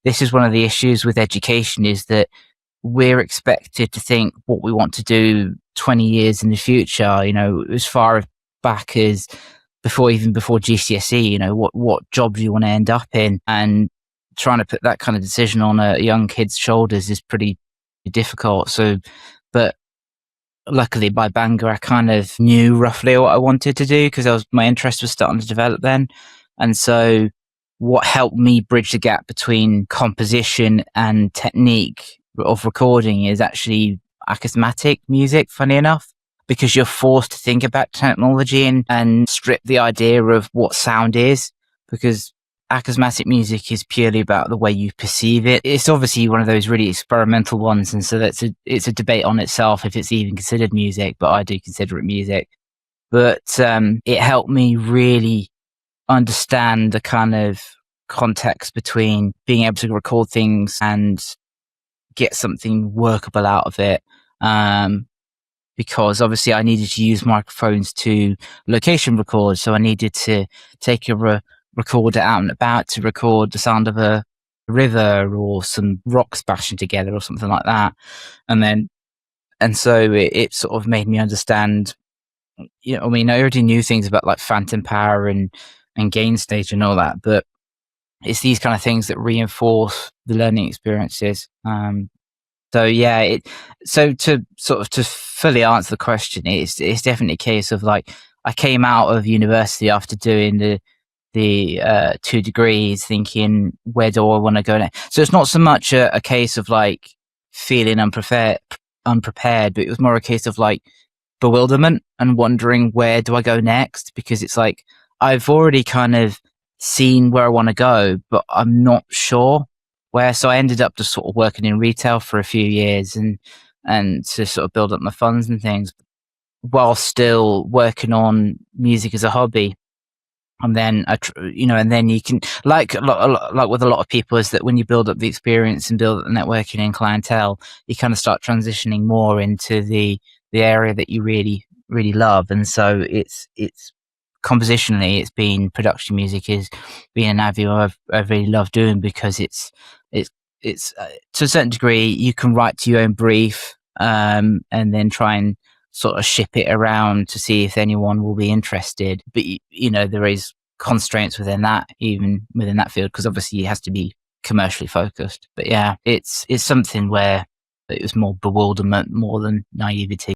this is one of the issues with education, is that we're expected to think what we want to do 20 years in the future, as far back as before GCSE, what job do you want to end up in? And trying to put that kind of decision on a young kid's shoulders is pretty difficult. So, but luckily by Bangor, I kind of knew roughly what I wanted to do because my interest was starting to develop then. And so what helped me bridge the gap between composition and technique of recording is actually acousmatic music, funny enough, because you're forced to think about technology and strip the idea of what sound is, because acousmatic music is purely about the way you perceive it. It's obviously one of those really experimental ones, and so it's a debate on itself if it's even considered music, but I do consider it music. But it helped me really understand the kind of context between being able to record things and get something workable out of it. Because obviously I needed to use microphones to location record, so I needed to take a recorder out and about to record the sound of a river or some rocks bashing together or something like that. And so it sort of made me understand, I already knew things about like phantom power and gain stage and all that, but it's these kind of things that reinforce the learning experiences. So yeah, to fully answer the question, it's definitely a case of like, I came out of university after doing the 2 degrees thinking, where do I want to go next? So it's not so much a case of like feeling unprepared, but it was more a case of like bewilderment and wondering, where do I go next? Because it's like, I've already kind of seen where I want to go, but I'm not sure where. So I ended up just sort of working in retail for a few years and to sort of build up my funds and things, while still working on music as a hobby. And then and then you can, like with a lot of people, is that when you build up the experience and build up the networking and clientele, you kind of start transitioning more into the area that you really, really love. And so it's compositionally, it's been production music is being an avenue I've really loved doing, because it's to a certain degree you can write to your own brief and then try and sort of ship it around to see if anyone will be interested. But there is constraints within that, even within that field, because obviously it has to be commercially focused. But yeah, it's something where it was more bewilderment more than naivety.